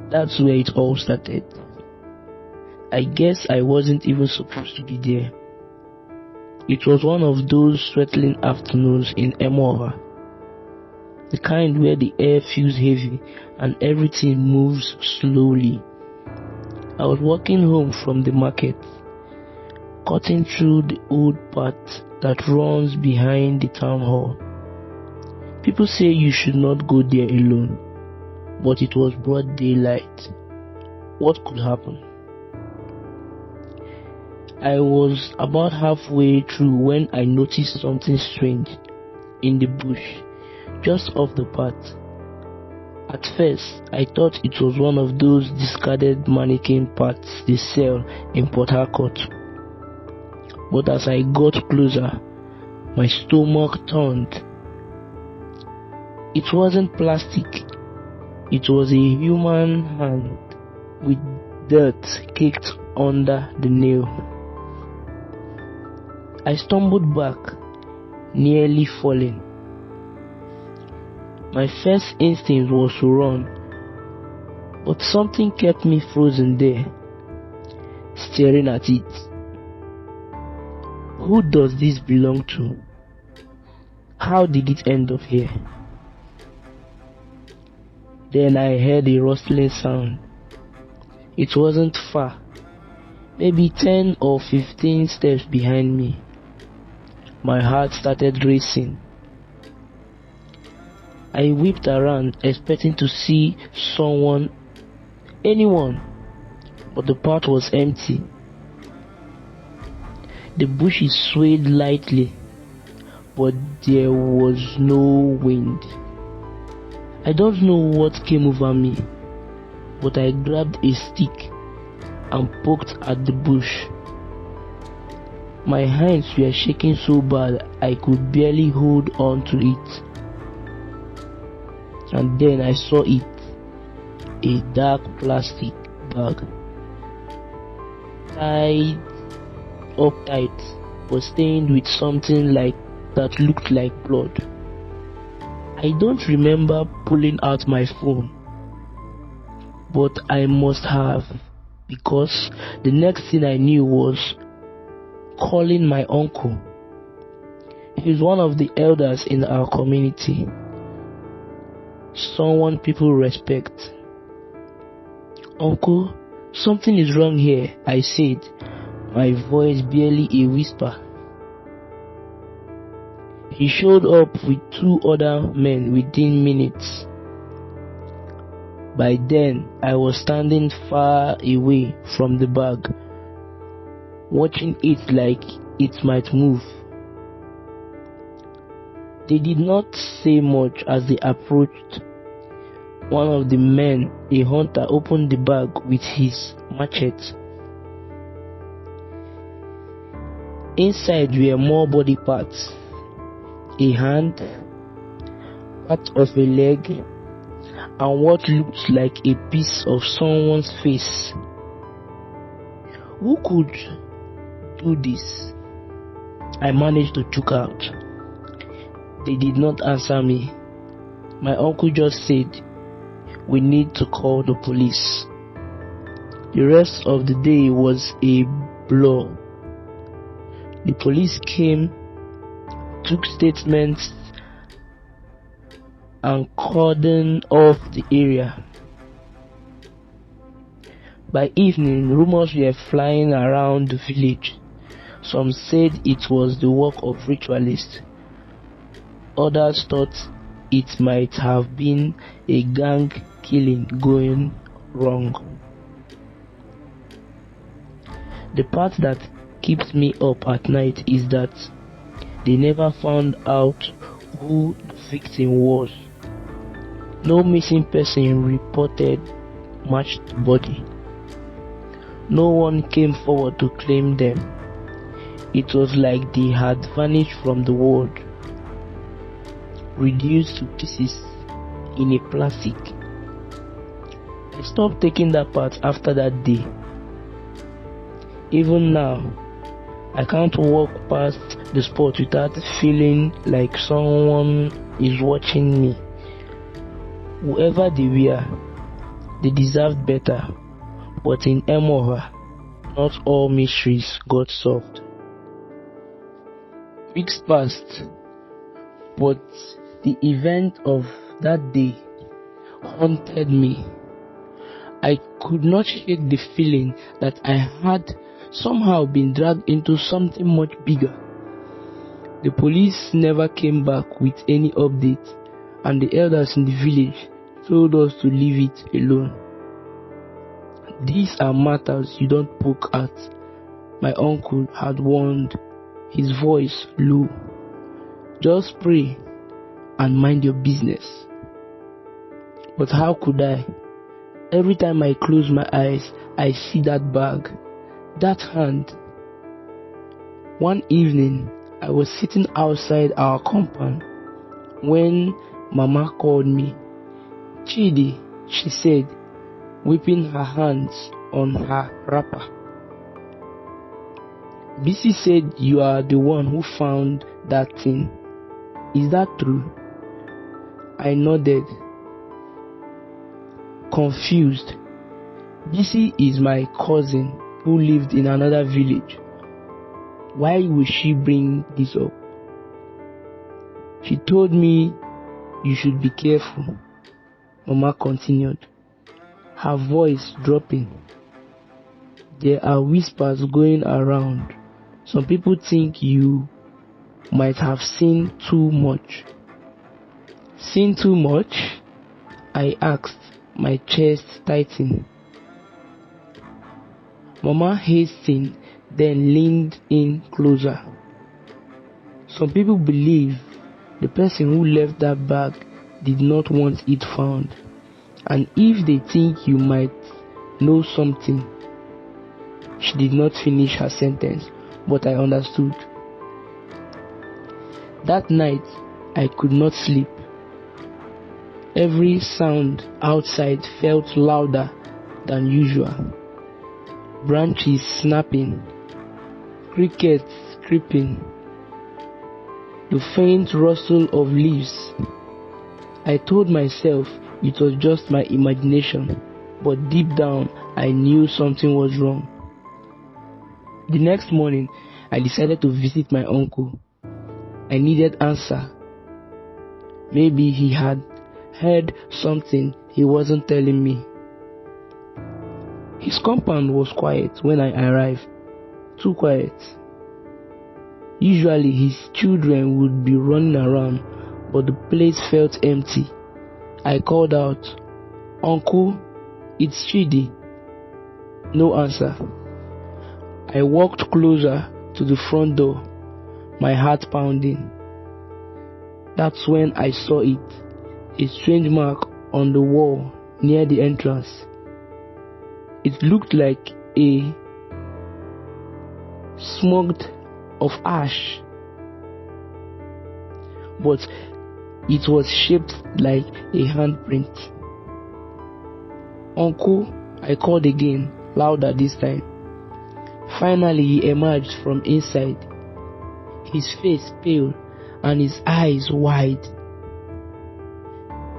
That's where it all started. I guess I wasn't even supposed to be there. It was one of those sweltering afternoons in Emova, the kind where the air feels heavy and everything moves slowly. I was walking home from the market, cutting through the old path that runs behind the town hall. People say you should not go there alone, but it was broad daylight. What could happen? I was about halfway through when I noticed something strange in the bush just off the path. At first, I thought it was one of those discarded mannequin parts they sell in Port Harcourt. But as I got closer, my stomach turned. It wasn't plastic. It was a human hand with dirt caked under the nail. I stumbled back, nearly falling. My first instinct was to run, but something kept me frozen there, staring at it. Who does this belong to? How did it end up here? Then I heard a rustling sound. It wasn't far, maybe 10 or 15 steps behind me. My heart started racing. I whipped around, expecting to see anyone, but the path was empty. The bushes swayed lightly, but there was no wind. I don't know what came over me, but I grabbed a stick and poked at the bush. My hands were shaking so bad I could barely hold on to it. And then I saw it, a dark plastic bag, tied up tight, but stained with something that looked like blood. I don't remember pulling out my phone, but I must have, because the next thing I knew was calling my uncle. He's one of the elders in our community, someone people respect. "Uncle, something is wrong here," I said, my voice barely a whisper. He showed up with 2 other men within minutes. By then, I was standing far away from the bag, watching it like it might move. They did not say much as they approached. One of the men, a hunter, opened the bag with his machete. Inside were more body parts, a hand, part of a leg, and what looked like a piece of someone's face. Who could do this? I managed to choke out. They did not answer me. My uncle just said, "We need to call the police." The rest of the day was a blur. The police came, took statements, and cordoned off the area. By evening, rumors were flying around the village. Some said it was the work of ritualists. Others thought it might have been a gang killing going wrong. The part that keeps me up at night is that they never found out who the victim was. No missing person reported matched body. No one came forward to claim them. It was like they had vanished from the world, reduced to pieces in a plastic. I stopped taking that part after that day. Even now, I can't walk past the spot without feeling like someone is watching me. Whoever they were, They deserved better, but in Emoha, not all mysteries got solved. Weeks passed, but the event of that day haunted me. I could not shake the feeling that I had somehow been dragged into something much bigger. The police never came back with any update, and the elders in the village told us to leave it alone. These are matters you don't poke at, my uncle had warned, his voice low. Just pray and mind your business. But how could I? Every time I close my eyes, I see that bag, that hand. One evening, I was sitting outside our compound when Mama called me. Chidi, she said, whipping her hands on her wrapper. Bisi said you are the one who found that thing. Is that true? I nodded, confused. Bisi is my cousin who lived in another village. Why would she bring this up? She told me you should be careful. Mama continued, her voice dropping. There are whispers going around. Some people think you might have seen too much. Seen too much? I asked, my chest tightening. Mama hastened, then leaned in closer. Some people believe the person who left that bag did not want it found, and if they think you might know something. She did not finish her sentence, but I understood. That night, I could not sleep. Every sound outside felt louder than usual. Branches snapping, crickets creeping, the faint rustle of leaves. I told myself it was just my imagination, but deep down I knew something was wrong. The next morning, I decided to visit my uncle. I needed answer. Maybe he had heard something he wasn't telling me. His compound was quiet when I arrived. Too quiet. Usually his children would be running around, but the place felt empty. I called out, "Uncle, it's Chidi." No answer. I walked closer to the front door, my heart pounding. That's when I saw it, a strange mark on the wall near the entrance. It looked like a smudge of ash, but it was shaped like a handprint. "Uncle," I called again, louder this time. Finally he emerged from inside, his face pale and his eyes wide.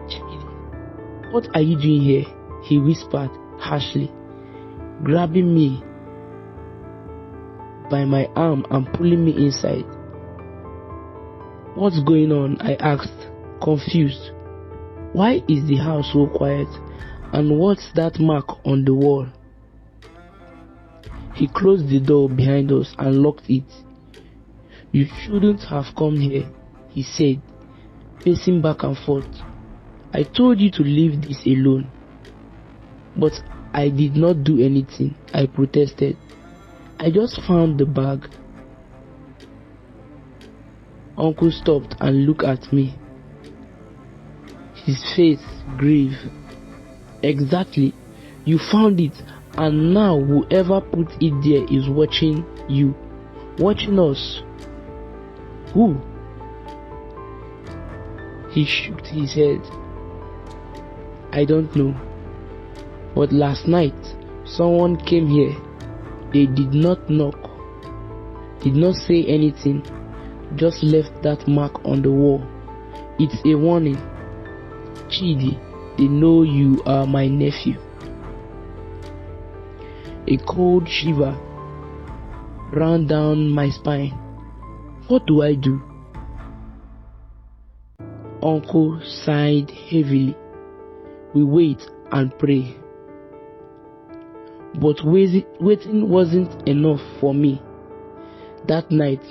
"Chidi, what are you doing here?" he whispered harshly, grabbing me by my arm and pulling me inside. "What's going on?" I asked, confused. "Why is the house so quiet? And what's that mark on the wall?" He closed the door behind us and locked it. "You shouldn't have come here," he said, pacing back and forth. "I told you to leave this alone." "But I did not do anything," I protested. "I just found the bag." Uncle stopped and looked at me, his face grave. "Exactly. You found it, and now whoever put it there is watching you, watching us." "Who?" He shook his head. "I don't know. But last night, someone came here. They did not knock, did not say anything, just left that mark on the wall. It's a warning. Chidi, they know you are my nephew." A cold shiver ran down my spine. What do I do? Uncle sighed heavily. We wait and pray. But waiting wasn't enough for me. That night,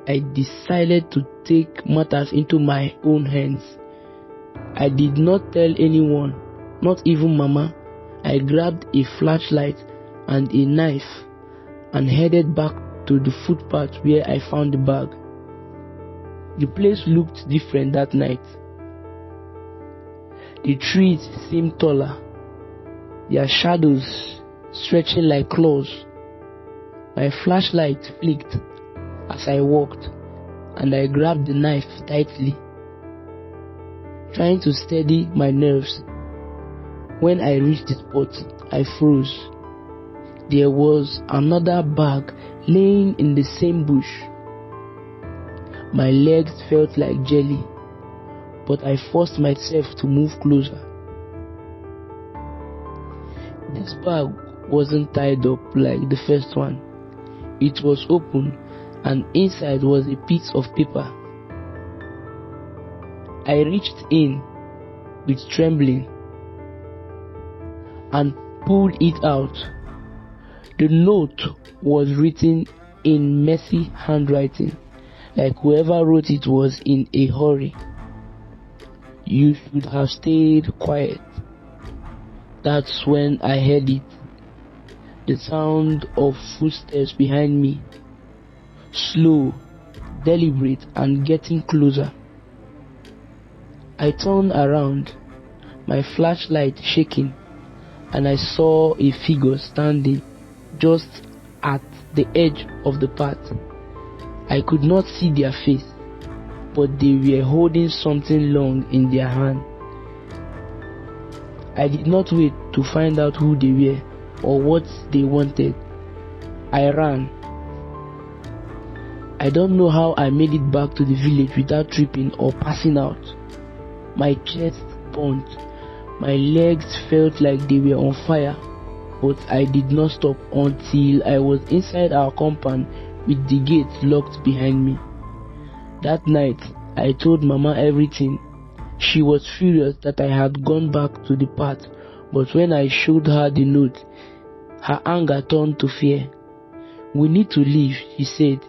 I decided to take matters into my own hands. I did not tell anyone, not even Mama. I grabbed a flashlight and a knife and headed back to the footpath where I found the bag. The place looked different that night. The trees seemed taller, their shadows stretching like claws. My flashlight flicked as I walked, and I grabbed the knife tightly, trying to steady my nerves. When I reached the spot, I froze. There was another bag laying in the same bush. My legs felt like jelly, but I forced myself to move closer. This bag wasn't tied up like the first one. It was open, and inside was a piece of paper. I reached in with trembling and pulled it out. The note was written in messy handwriting, like whoever wrote it was in a hurry. You should have stayed quiet. That's when I heard it. The sound of footsteps behind me. Slow, deliberate, and getting closer. I turned around, my flashlight shaking, and I saw a figure standing just at the edge of the path. I could not see their face, but they were holding something long in their hand. I did not wait to find out who they were or what they wanted. I ran. I don't know how I made it back to the village without tripping or passing out. My chest pumped. My legs felt like they were on fire, but I did not stop until I was inside our compound with the gate locked behind me. That night, I told Mama everything. She was furious that I had gone back to the path, but when I showed her the note, her anger turned to fear. We need to leave, she said.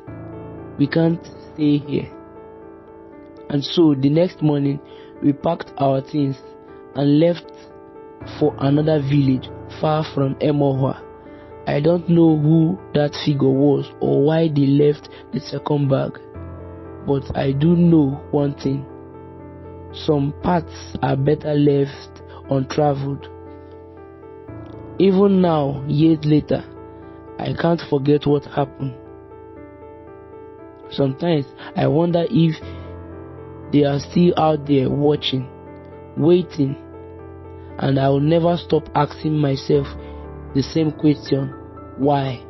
We can't stay here. And so the next morning, we packed our things and left for another village far from Emohua. I don't know who that figure was or why they left the second bag, but I do know one thing. Some paths are better left untraveled. Even now, years later, I can't forget what happened. Sometimes I wonder if they are still out there watching, waiting, and I will never stop asking myself the same question: why?